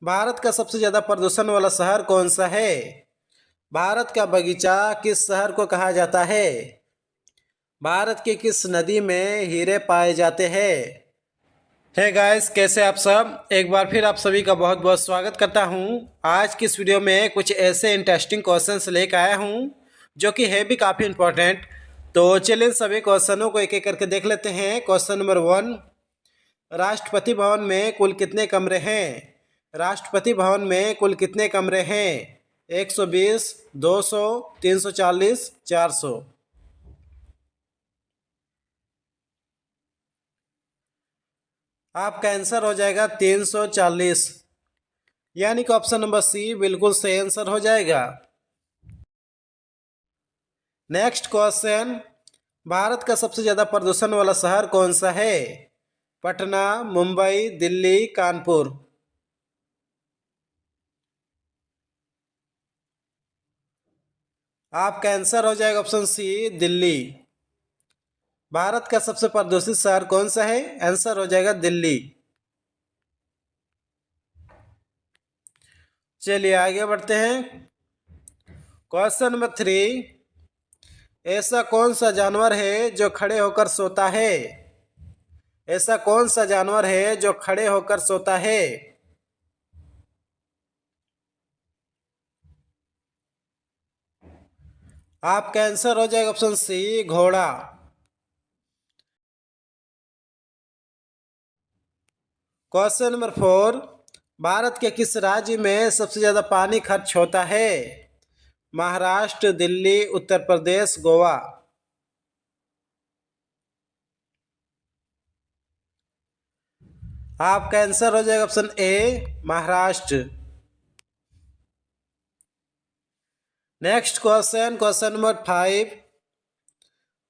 भारत का सबसे ज्यादा प्रदूषण वाला शहर कौन सा है? भारत का बगीचा किस शहर को कहा जाता है? भारत की किस नदी में हीरे पाए जाते हैं? हे गाइस, कैसे आप सब? एक बार फिर आप सभी का बहुत बहुत स्वागत करता हूं। आज की इस वीडियो में कुछ ऐसे इंटरेस्टिंग क्वेश्चंस लेकर आया हूं जो कि है भी काफ़ी इंपॉर्टेंट। तो चलिए इन सभी क्वेश्चनों को एक एक करके देख लेते हैं। क्वेश्चन नंबर 1, राष्ट्रपति भवन में कुल कितने कमरे हैं? राष्ट्रपति भवन में कुल कितने कमरे हैं? 120, 200, 340, 400। आपका आंसर हो जाएगा 340, यानी कि ऑप्शन नंबर सी बिल्कुल सही आंसर हो जाएगा। नेक्स्ट क्वेश्चन, भारत का सबसे ज्यादा प्रदूषण वाला शहर कौन सा है? पटना, मुंबई, दिल्ली, कानपुर। आपका आंसर हो जाएगा ऑप्शन सी दिल्ली। भारत का सबसे प्रदूषित शहर कौन सा है? आंसर हो जाएगा दिल्ली। चलिए आगे बढ़ते हैं। क्वेश्चन नंबर 3, ऐसा कौन सा जानवर है जो खड़े होकर सोता है? ऐसा कौन सा जानवर है जो खड़े होकर सोता है? आपका आंसर हो जाएगा ऑप्शन सी घोड़ा। क्वेश्चन नंबर 4, भारत के किस राज्य में सबसे ज्यादा पानी खर्च होता है? महाराष्ट्र, दिल्ली, उत्तर प्रदेश, गोवा। आपका आंसर हो जाएगा option A Maharashtra. Next question, question number 5,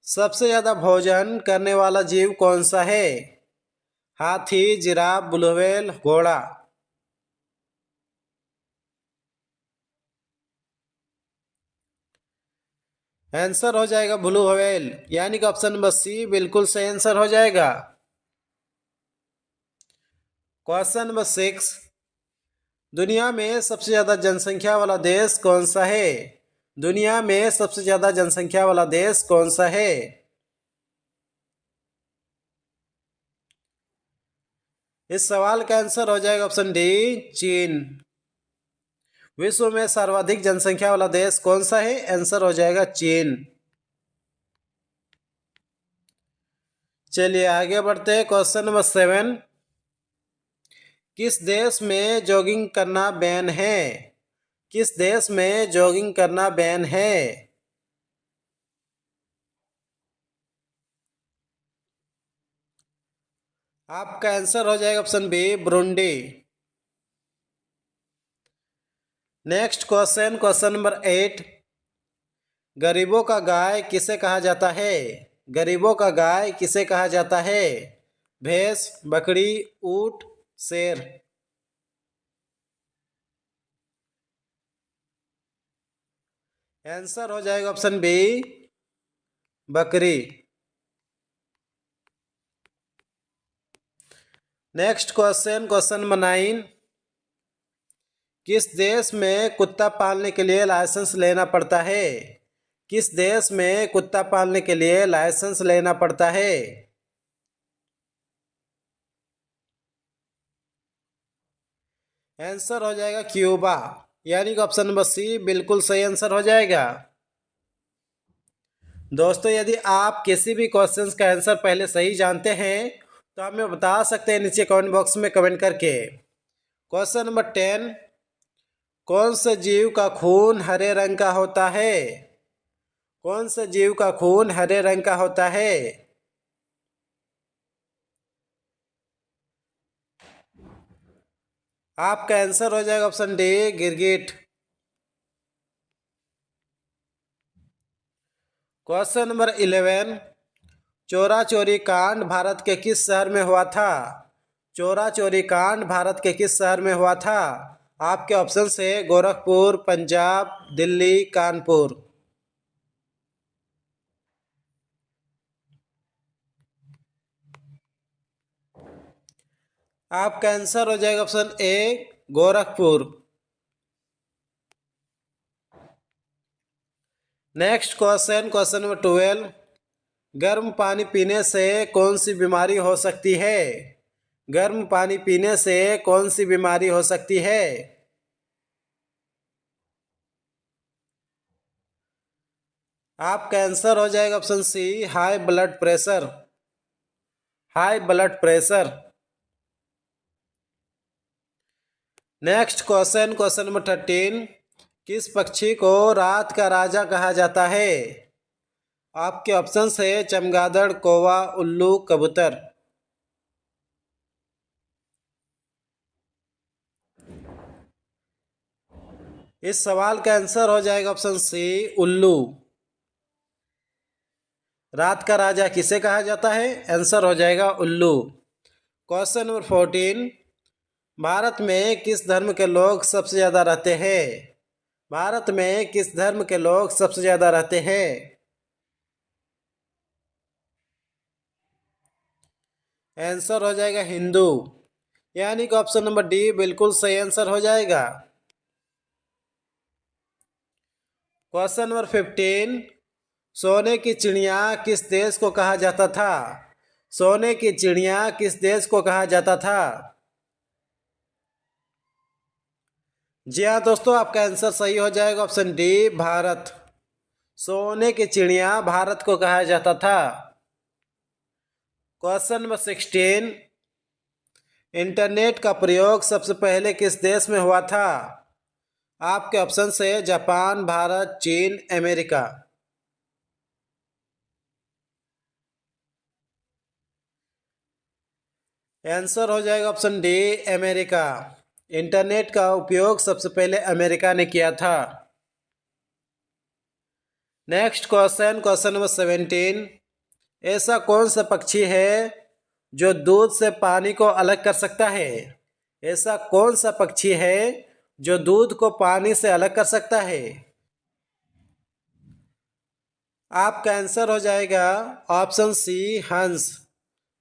सबसे ज्यादा भोजन करने वाला जीव कौन सा है? हाथी, जिराफ, ब्लू व्हेल, घोड़ा। आंसर हो जाएगा ब्लू व्हेल, यानी कि ऑप्शन नंबर सी बिल्कुल सही आंसर हो जाएगा। क्वेश्चन नंबर 6, दुनिया में सबसे ज्यादा जनसंख्या वाला देश कौन सा है? दुनिया में सबसे ज्यादा जनसंख्या वाला देश कौन सा है? इस सवाल का आंसर हो जाएगा ऑप्शन डी चीन। विश्व में सर्वाधिक जनसंख्या वाला देश कौन सा है? आंसर हो जाएगा चीन। चलिए आगे बढ़ते हैं। क्वेश्चन नंबर 7, किस देश में जॉगिंग करना बैन है? किस देश में जॉगिंग करना बैन है? आपका आंसर हो जाएगा option B Burundi. Next question, question number 8, गरीबों का गाय किसे कहा जाता है? गरीबों का गाय किसे कहा जाता है? भैंस, बकरी, ऊंट, शेर। आंसर हो जाएगा ऑप्शन बी बकरी। नेक्स्ट क्वेश्चन, क्वेश्चन नंबर 9, किस देश में कुत्ता पालने के लिए लाइसेंस लेना पड़ता है? किस देश में कुत्ता पालने के लिए लाइसेंस लेना पड़ता है? आंसर हो जाएगा क्यूबा, यानी कि ऑप्शन नंबर सी बिल्कुल सही आंसर हो जाएगा। दोस्तों, यदि आप किसी भी क्वेश्चंस का आंसर पहले सही जानते हैं तो हमें बता सकते हैं नीचे कमेंट बॉक्स में कमेंट करके। क्वेश्चन नंबर 10, कौन से जीव का खून हरे रंग का होता है? कौन से जीव का खून हरे रंग का होता है? आपका आंसर हो जाएगा ऑप्शन डी गिरगिट। क्वेश्चन नंबर 11, चोरा चोरी कांड भारत के किस शहर में हुआ था? चोरा चोरी कांड भारत के किस शहर में हुआ था? आपके ऑप्शन है गोरखपुर, पंजाब, दिल्ली, कानपुर। आपका आंसर हो जाएगा option A Gorakhpur. Next question number 12, गर्म पानी पीने से कौन सी बीमारी हो सकती है? गर्म पानी पीने से कौन सी बीमारी हो सकती है? आपका आंसर हो जाएगा option C, high blood pressure. High blood pressure. Next question number 13, किस पक्षी को रात का राजा कहा जाता है? आपके ऑप्शन है चमगादड़, कौवा, उल्लू, कबूतर। इस सवाल का आंसर हो जाएगा ऑप्शन सी, उल्लू। रात का राजा किसे कहा जाता है? आंसर हो जाएगा उल्लू। क्वेश्चन नंबर 14, भारत में किस धर्म के लोग सबसे ज़्यादा रहते हैं? भारत में किस धर्म के लोग सबसे ज़्यादा रहते हैं? आंसर हो जाएगा हिंदू, यानी कि ऑप्शन नंबर डी बिल्कुल सही आंसर हो जाएगा। क्वेश्चन नंबर 15, सोने की चिड़िया किस देश को कहा जाता था? सोने की चिड़िया किस देश को कहा जाता था? जी हाँ दोस्तों, आपका आंसर सही हो जाएगा ऑप्शन डी, भारत। सोने की चिड़िया भारत को कहा जाता था। क्वेश्चन नंबर 16, इंटरनेट का प्रयोग सबसे पहले किस देश में हुआ था? आपके ऑप्शन से जापान, भारत, चीन, अमेरिका। आंसर हो जाएगा ऑप्शन डी, अमेरिका। इंटरनेट का उपयोग सबसे पहले अमेरिका ने किया था। नेक्स्ट क्वेश्चन नंबर 17, ऐसा कौन सा पक्षी है जो दूध से पानी को अलग कर सकता है? ऐसा कौन सा पक्षी है जो दूध को पानी से अलग कर सकता है? आपका आंसर हो जाएगा ऑप्शन सी, हंस।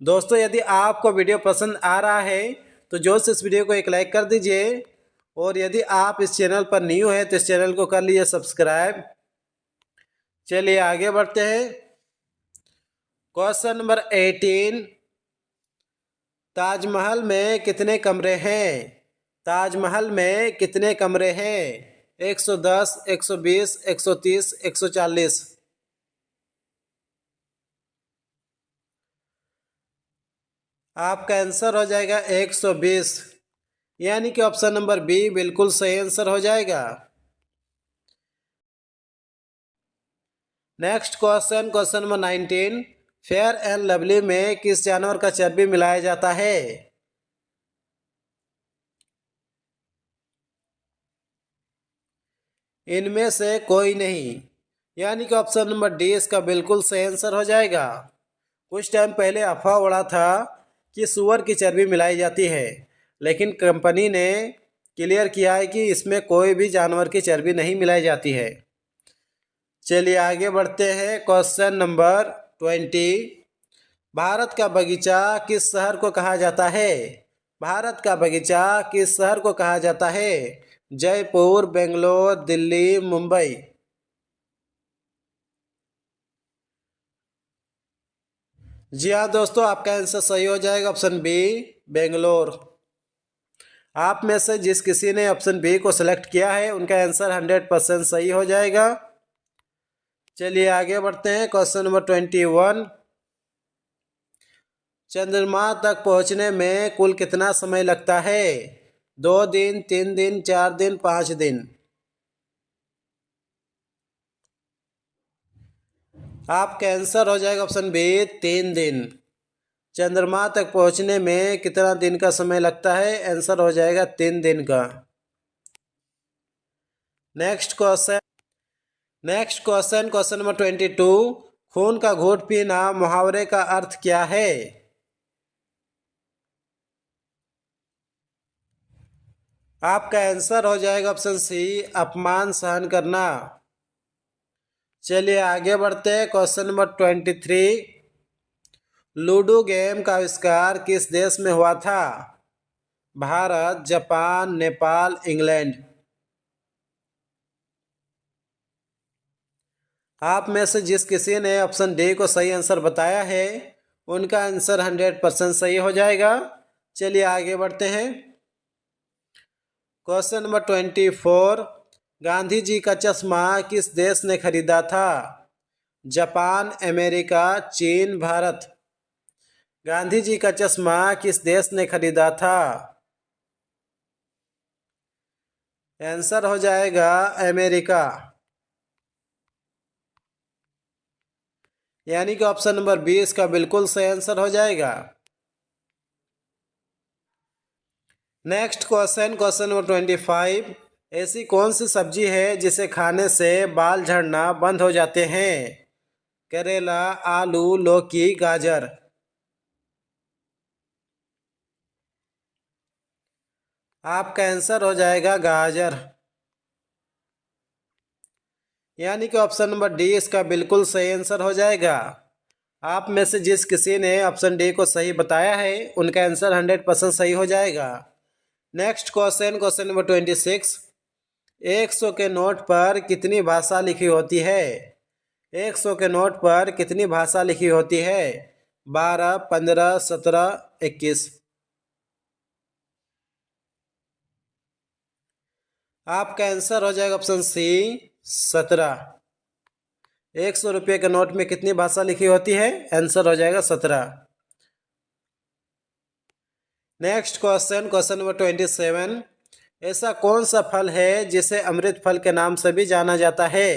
दोस्तों, यदि आपको वीडियो पसंद आ रहा है तो जो से इस वीडियो को एक लाइक कर दीजिए, और यदि आप इस चैनल पर न्यू हैं तो इस चैनल को कर लीजिए सब्सक्राइब। चलिए आगे बढ़ते हैं। क्वेश्चन नंबर 18, ताजमहल में कितने कमरे हैं? ताजमहल में कितने कमरे हैं? 110, 120, 130, 140। आपका आंसर हो जाएगा 120, यानी कि ऑप्शन नंबर बी बिल्कुल सही आंसर हो जाएगा। Next question number 19, fair and lovely में किस जानवर का चर्बी मिलाया जाता है? इनमें से कोई नहीं, यानी कि ऑप्शन नंबर डी इसका बिल्कुल सही आंसर हो जाएगा। कुछ टाइम पहले अफवाह उड़ा था कि सुअर की चर्बी मिलाई जाती है, लेकिन कंपनी ने क्लियर किया है कि इसमें कोई भी जानवर की चर्बी नहीं मिलाई जाती है। चलिए आगे बढ़ते हैं। क्वेश्चन नंबर 20, भारत का बगीचा किस शहर को कहा जाता है? भारत का बगीचा किस शहर को कहा जाता है? जयपुर, बेंगलोर, दिल्ली, मुंबई। जी हाँ दोस्तों, आपका आंसर सही हो जाएगा ऑप्शन बी, बेंगलोर। आप में से जिस किसी ने ऑप्शन बी को सिलेक्ट किया है उनका आंसर 100% सही हो जाएगा। चलिए आगे बढ़ते हैं। क्वेश्चन नंबर 21, चंद्रमा तक पहुंचने में कुल कितना समय लगता है? 2 दिन, 3 दिन, 4 दिन, 5 दिन। आपका आंसर हो जाएगा ऑप्शन बी, 3 दिन। चंद्रमा तक पहुंचने में कितना दिन का समय लगता है? आंसर हो जाएगा 3 दिन का। क्वेश्चन नंबर 22, खून का घूंट पीना मुहावरे का अर्थ क्या है? आपका आंसर हो जाएगा ऑप्शन सी, अपमान सहन करना। चलिए आगे बढ़ते हैं। क्वेश्चन नंबर 23, लूडो गेम का आविष्कार किस देश में हुआ था? Bharat, Japan, Nepal, England. आप में से जिस किसी ने ऑप्शन डी को सही आंसर बताया है उनका आंसर 100% सही हो जाएगा। चलिए आगे बढ़ते हैं। क्वेश्चन नंबर 24, गांधी जी का चश्मा किस देश ने खरीदा था? जापान, अमेरिका, चीन, भारत। गांधी जी का चश्मा किस देश ने खरीदा था? आंसर हो जाएगा अमेरिका, यानी कि ऑप्शन नंबर 20 का बिल्कुल सही आंसर हो जाएगा। नेक्स्ट क्वेश्चन, क्वेश्चन नंबर 25, ऐसी कौन सी सब्जी है जिसे खाने से बाल झड़ना बंद हो जाते हैं? करेला, आलू, लौकी, गाजर। आपका आंसर हो जाएगा गाजर, यानी कि ऑप्शन नंबर डी इसका बिल्कुल सही आंसर हो जाएगा। आप में से जिस किसी ने ऑप्शन डी को सही बताया है उनका आंसर 100% सही हो जाएगा। नेक्स्ट क्वेश्चन, क्वेश्चन नंबर 26, 100 के नोट पर कितनी भाषा लिखी होती है? 100 के नोट पर कितनी भाषा लिखी होती है? 12, 15, 17, 21। आपका आंसर हो जाएगा ऑप्शन सी 17। 100 रुपये के नोट में कितनी भाषा लिखी होती है? आंसर हो जाएगा 17। नेक्स्ट क्वेश्चन, क्वेश्चन नंबर 27, ऐसा कौन सा फल है जिसे अमृत फल के नाम से भी जाना जाता है?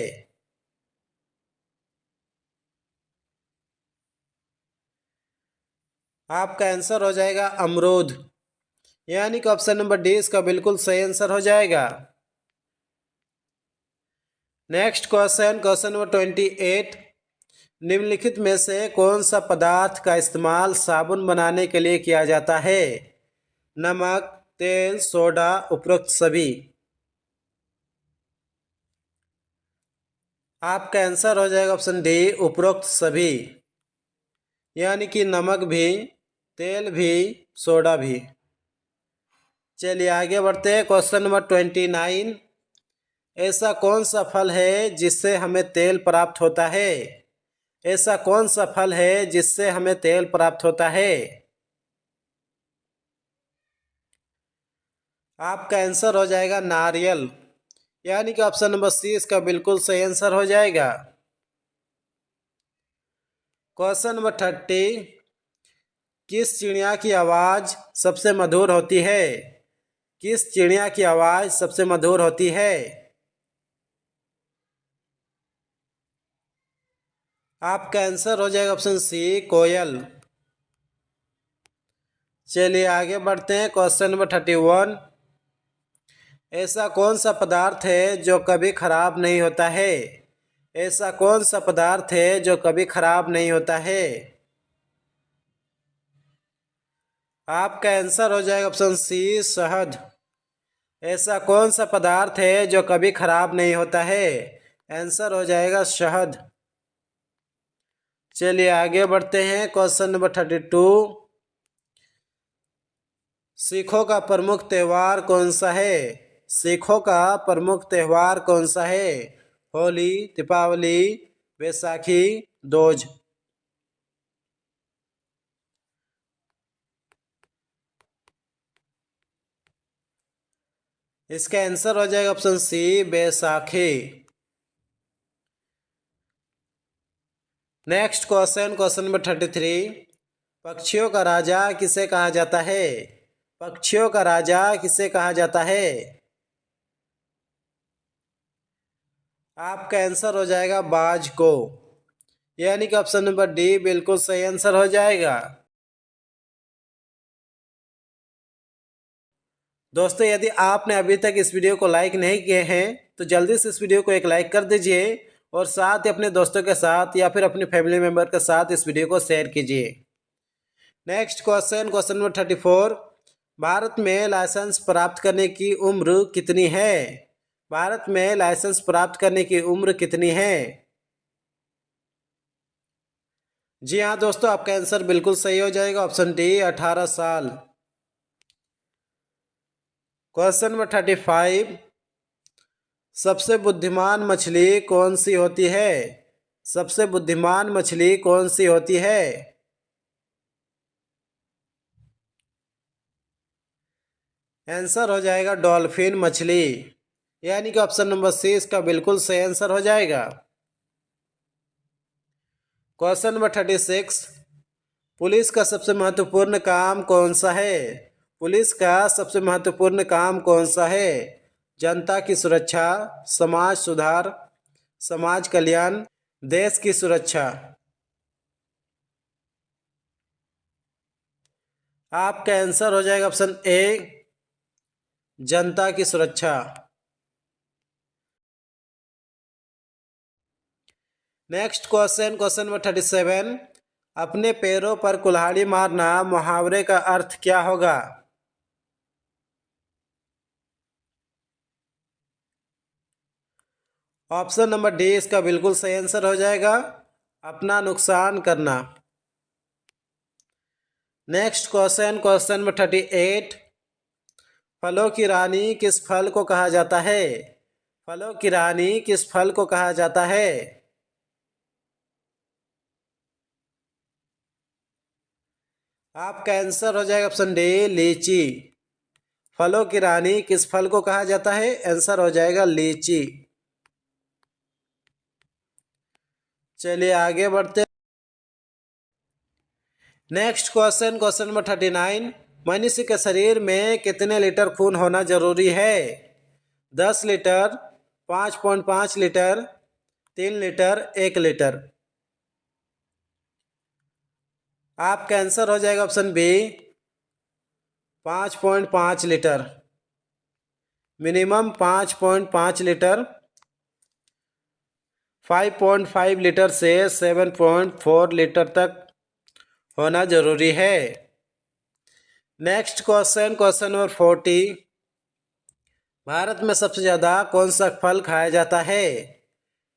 आपका आंसर हो जाएगा अमरूद, यानी कि ऑप्शन नंबर डी इसका बिल्कुल सही आंसर हो जाएगा। नेक्स्ट क्वेश्चन, क्वेश्चन नंबर 28, निम्नलिखित में से कौन सा पदार्थ का इस्तेमाल साबुन बनाने के लिए किया जाता है? नमक, तेल, सोडा, उपरोक्त सभी। आपका आंसर हो जाएगा ऑप्शन डी उपरोक्त सभी, यानी कि नमक भी, तेल भी, सोडा भी। चलिए आगे बढ़ते हैं। क्वेश्चन नंबर 29, ऐसा कौन सा फल है जिससे हमें तेल प्राप्त होता है? ऐसा कौन सा फल है जिससे हमें तेल प्राप्त होता है? आपका आंसर हो जाएगा नारियल, यानी कि ऑप्शन नंबर सी इसका बिल्कुल सही आंसर हो जाएगा। क्वेश्चन नंबर 30, किस चिड़िया की आवाज़ सबसे मधुर होती है? किस चिड़िया की आवाज़ सबसे मधुर होती है? आपका आंसर हो जाएगा ऑप्शन सी कोयल। चलिए आगे बढ़ते हैं। क्वेश्चन नंबर 31, ऐसा कौन सा पदार्थ है जो कभी खराब नहीं होता है? ऐसा कौन सा पदार्थ है जो कभी खराब नहीं होता है? आपका आंसर हो जाएगा ऑप्शन सी शहद। ऐसा कौन सा पदार्थ है जो कभी खराब नहीं होता है? आंसर हो जाएगा शहद। चलिए आगे बढ़ते हैं। क्वेश्चन नंबर 32, सिखों का प्रमुख त्यौहार कौन सा है? सिखों का प्रमुख त्यौहार कौन सा है? होली, दीपावली, बैसाखी, दोज। इसका आंसर हो जाएगा option C Baisakhi. Next question, question number 33, पक्षियों का राजा किसे कहा जाता है? पक्षियों का राजा किसे कहा जाता है? आपका आंसर हो जाएगा बाज को, यानी कि ऑप्शन नंबर डी बिल्कुल सही आंसर हो जाएगा। दोस्तों यदि आपने अभी तक इस वीडियो को लाइक नहीं किए हैं तो जल्दी से इस वीडियो को एक लाइक कर दीजिए और साथ ही अपने दोस्तों के साथ या फिर अपने फैमिली मेम्बर के साथ इस वीडियो को शेयर कीजिए। Next question, question number 34, Bharat में लाइसेंस प्राप्त करने की उम्र कितनी है? भारत में लाइसेंस प्राप्त करने की उम्र कितनी है? जी हाँ दोस्तों, आपका आंसर बिल्कुल सही हो जाएगा ऑप्शन डी 18 साल। क्वेश्चन नंबर 35, सबसे बुद्धिमान मछली कौन सी होती है? सबसे बुद्धिमान मछली कौन सी होती है? आंसर हो जाएगा डॉल्फिन मछली, यानी कि ऑप्शन नंबर सी इसका बिल्कुल सही आंसर हो जाएगा। क्वेश्चन नंबर 36, पुलिस का सबसे महत्वपूर्ण काम कौन सा है? पुलिस का सबसे महत्वपूर्ण काम कौन सा है? जनता की सुरक्षा, समाज सुधार, समाज कल्याण, देश की सुरक्षा। आपका आंसर हो जाएगा ऑप्शन ए, जनता की सुरक्षा। नेक्स्ट क्वेश्चन, क्वेश्चन नंबर 37, अपने पैरों पर कुल्हाड़ी मारना मुहावरे का अर्थ क्या होगा? ऑप्शन नंबर डी इसका बिल्कुल सही आंसर हो जाएगा, अपना नुकसान करना। नेक्स्ट क्वेश्चन, क्वेश्चन नंबर 38, फलों की रानी किस फल को कहा जाता है? फलों की रानी किस फल को कहा जाता है? आपका आंसर हो जाएगा ऑप्शन डी, लीची। फलों की रानी किस फल को कहा जाता है? आंसर हो जाएगा लीची। चलिए आगे बढ़ते हैं। नेक्स्ट क्वेश्चन, क्वेश्चन नंबर 39, मनुष्य के शरीर में कितने लीटर खून होना जरूरी है? 10 लीटर, 5.5 लीटर, 3 लीटर, 1 लीटर। आपका आंसर हो जाएगा option B, 5.5 litre. Minimum 5.5 litre, 5.5 litre से 7.4 लीटर तक होना जरूरी है। Next question, question number 40, Bharat में सबसे ज़्यादा कौन सा फल खाया जाता है?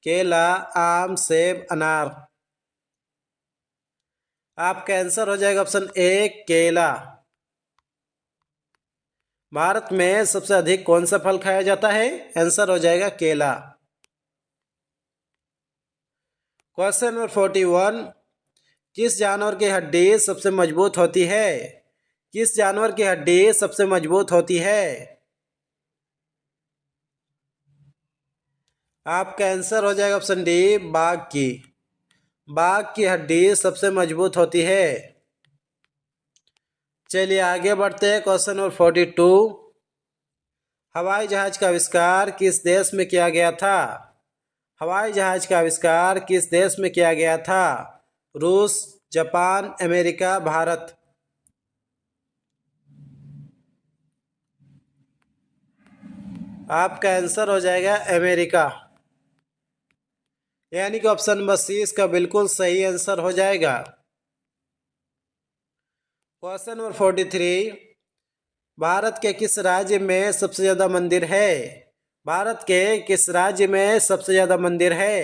केला, आम, सेब, अनार। आपका आंसर हो जाएगा ऑप्शन ए, केला। भारत में सबसे अधिक कौन सा फल खाया जाता है? आंसर हो जाएगा केला। क्वेश्चन नंबर 41, किस जानवर की हड्डी सबसे मजबूत होती है? किस जानवर की हड्डी सबसे मजबूत होती है? आपका आंसर हो जाएगा ऑप्शन डी, बाघ की। बाघ की हड्डी सबसे मजबूत होती है। चलिए आगे बढ़ते हैं। क्वेश्चन नंबर 42, हवाई जहाज का आविष्कार किस देश में किया गया था? हवाई जहाज का आविष्कार किस देश में किया गया था? रूस, जापान, अमेरिका, भारत। आपका आंसर हो जाएगा अमेरिका, यानी कि ऑप्शन नंबर सी इसका बिल्कुल सही आंसर हो जाएगा। क्वेश्चन नंबर 43, भारत के किस राज्य में सबसे ज्यादा मंदिर है? भारत के किस राज्य में सबसे ज्यादा मंदिर है?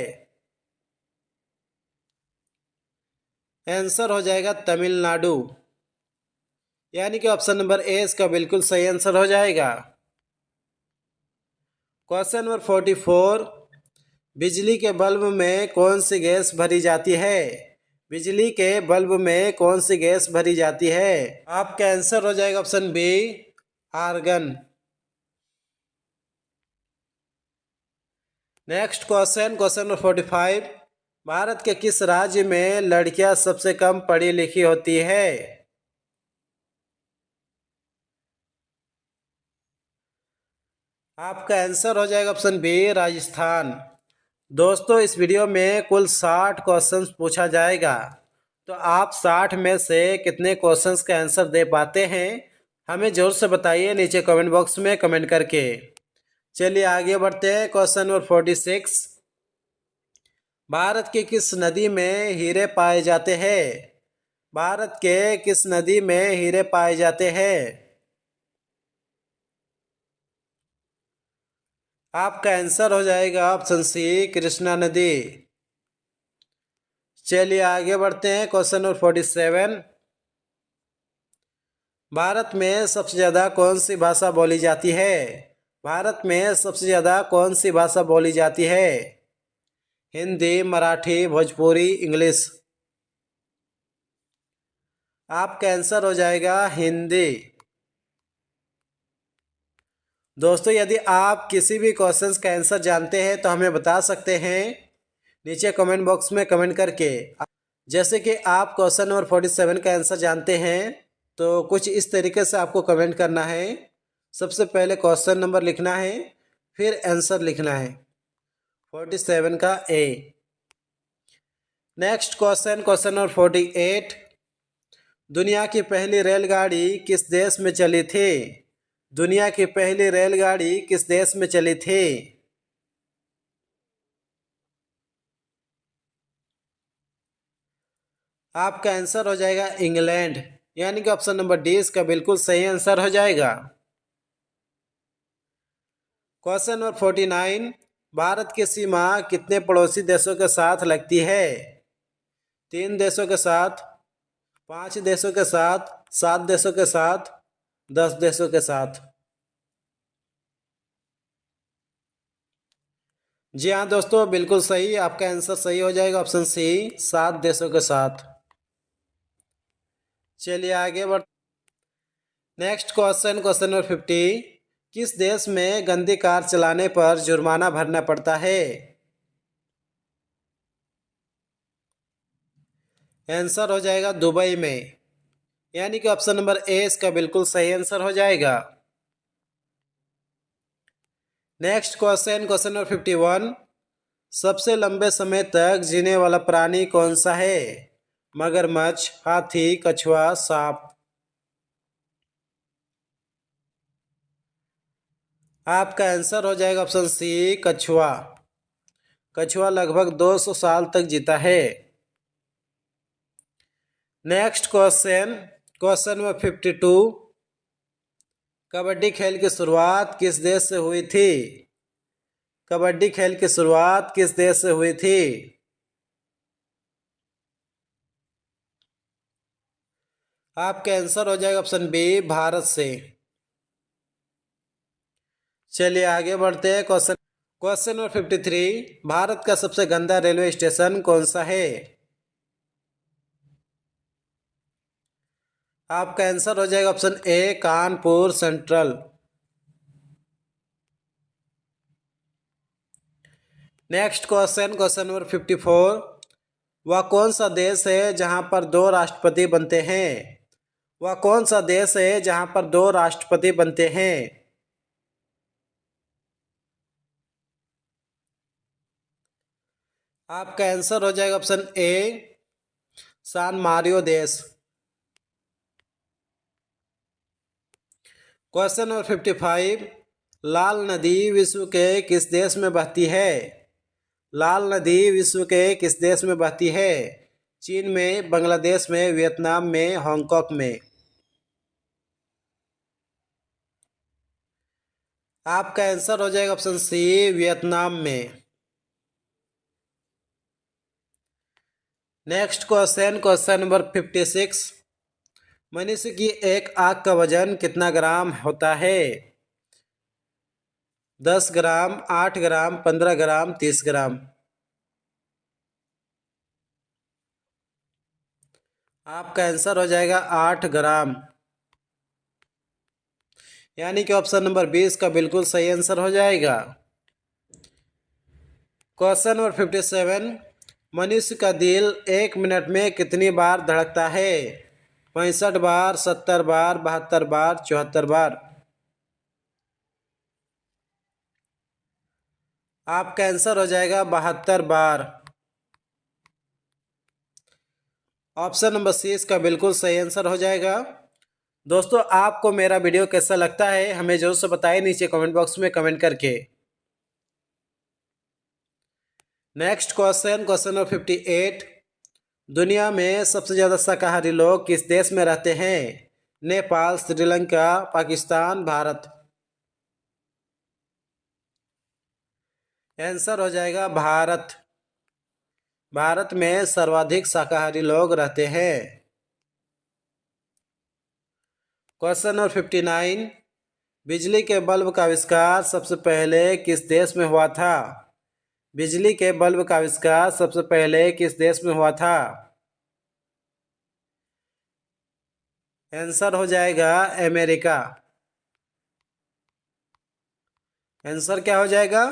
आंसर हो जाएगा तमिलनाडु, यानी कि ऑप्शन नंबर ए इसका बिल्कुल सही आंसर हो जाएगा। क्वेश्चन नंबर 44, बिजली के बल्ब में कौन सी गैस भरी जाती है? बिजली के बल्ब में कौन सी गैस भरी जाती है? आपका आंसर हो जाएगा option B, argon. Next question, question number 45, Bharat के किस राज्य में लड़कियां सबसे कम पढ़ी लिखी होती है? आपका आंसर हो जाएगा ऑप्शन बी, राजस्थान। दोस्तों इस वीडियो में कुल 60 क्वेश्चंस पूछा जाएगा, तो आप 60 में से कितने क्वेश्चंस का आंसर दे पाते हैं हमें ज़रूर से बताइए नीचे कमेंट बॉक्स में कमेंट करके। चलिए आगे बढ़ते हैं। क्वेश्चन नंबर 46, भारत की किस नदी में हीरे पाए जाते हैं? भारत के किस नदी में हीरे पाए जाते हैं? आपका आंसर हो जाएगा ऑप्शन सी, कृष्णा नदी। चलिए आगे बढ़ते हैं। क्वेश्चन नंबर 47, भारत में सबसे ज़्यादा कौन सी भाषा बोली जाती है? भारत में सबसे ज़्यादा कौन सी भाषा बोली जाती है? हिंदी, मराठी, भोजपुरी, इंग्लिश। आपका आंसर हो जाएगा हिंदी। दोस्तों, यदि आप किसी भी क्वेश्चंस का आंसर जानते हैं तो हमें बता सकते हैं नीचे कमेंट बॉक्स में कमेंट करके। जैसे कि आप क्वेश्चन नंबर 47 का आंसर जानते हैं तो कुछ इस तरीके से आपको कमेंट करना है। सबसे पहले क्वेश्चन नंबर लिखना है, फिर आंसर लिखना है 47 का A. Next question, question number 48। दुनिया की पहली रेलगाड़ी किस देश में चली थी? दुनिया की पहली रेलगाड़ी किस देश में चली थी? आपका आंसर हो जाएगा इंग्लैंड, यानी कि ऑप्शन नंबर डी इसका बिल्कुल सही आंसर हो जाएगा। Question number 49। भारत की सीमा कितने पड़ोसी देशों के साथ लगती है? 3 देशों के साथ, 5 देशों के साथ, 7 देशों के साथ, 10 देशों के साथ। जी हाँ दोस्तों, बिल्कुल सही, आपका आंसर सही हो जाएगा ऑप्शन सी, 7 देशों के साथ। चलिए आगे बढ़। Next question, question number 50। किस देश में गंदी कार चलाने पर जुर्माना भरना पड़ता है? आंसर हो जाएगा दुबई में, यानी कि ऑप्शन नंबर ए इसका बिल्कुल सही आंसर हो जाएगा। Next question, question number 51। सबसे लंबे समय तक जीने वाला प्राणी कौन सा है? मगरमच्छ, हाथी, कछुआ, सांप। आपका आंसर हो जाएगा ऑप्शन सी, कछुआ। कछुआ लगभग 200 साल तक जीता है। Next question, question number 52। Kabaddi खेल की शुरुआत किस देश से हुई थी? कबड्डी खेल की शुरुआत किस देश से हुई थी? आपका आंसर हो जाएगा ऑप्शन बी, भारत से। चलिए आगे बढ़ते हैं। Question question number 53। भारत का सबसे गंदा रेलवे स्टेशन कौन सा है? आपका आंसर हो जाएगा option A, Kanpur central. Next question, question number 54। वह कौन सा देश है जहां पर 2 राष्ट्रपति बनते हैं? वह कौन सा देश है जहां पर 2 राष्ट्रपति बनते हैं? आपका आंसर हो जाएगा ऑप्शन ए, सान मारियो देश। Question number 55। लाल नदी विश्व के किस देश में बहती है? लाल नदी विश्व के किस देश में बहती है? चीन में, बांग्लादेश में, वियतनाम में, हांगकांग में। आपका आंसर हो जाएगा ऑप्शन सी, वियतनाम में। Next question, question number 56। मनुष्य की एक आंख का वजन कितना ग्राम होता है? 10 ग्राम, 8 ग्राम, 15 ग्राम, 30 ग्राम। आपका आंसर हो जाएगा 8 ग्राम, यानी कि ऑप्शन नंबर 20 का बिल्कुल सही आंसर हो जाएगा। Question number 57। मनुष्य का दिल 1 मिनट में कितनी बार धड़कता है? 65 बार, 70 बार, 72 बार, 74 बार। आपका आंसर हो जाएगा 72 बार। ऑप्शन नंबर सी इसका बिल्कुल सही आंसर हो जाएगा। दोस्तों, आपको मेरा वीडियो कैसा लगता है हमें जरूर से बताइए नीचे कमेंट बॉक्स में कमेंट करके। Next question, question number 58। दुनिया में सबसे ज़्यादा शाकाहारी लोग किस देश में रहते हैं? नेपाल, श्रीलंका, पाकिस्तान, भारत। आंसर हो जाएगा भारत। भारत में सर्वाधिक शाकाहारी लोग रहते हैं। क्वेश्चन नंबर 59, बिजली के बल्ब का आविष्कार सबसे पहले किस देश में हुआ था? बिजली के बल्ब का आविष्कार सबसे पहले किस देश में हुआ था? आंसर हो जाएगा अमेरिका। आंसर क्या हो जाएगा?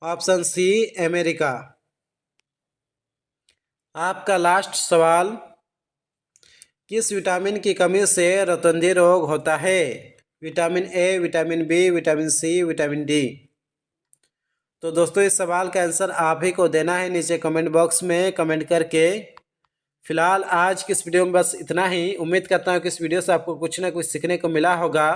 Option C, America. आपका लास्ट सवाल, किस विटामिन की कमी से रतौंधी रोग होता है? Vitamin A, vitamin B, vitamin C, vitamin D. तो दोस्तों इस सवाल का आंसर आप ही को देना है नीचे कमेंट बॉक्स में कमेंट करके। फिलहाल आज की इस वीडियो में बस इतना ही। उम्मीद करता हूँ कि इस वीडियो से आपको कुछ ना कुछ सीखने को मिला होगा।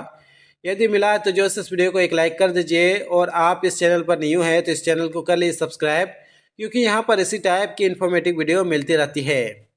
यदि मिला है तो जो इस वीडियो को एक लाइक कर दीजिए, और आप इस चैनल पर न्यू हैं तो इस चैनल को कर लीजिए सब्सक्राइब, क्योंकि यहाँ पर इसी टाइप की इन्फॉर्मेटिव वीडियो मिलती रहती है।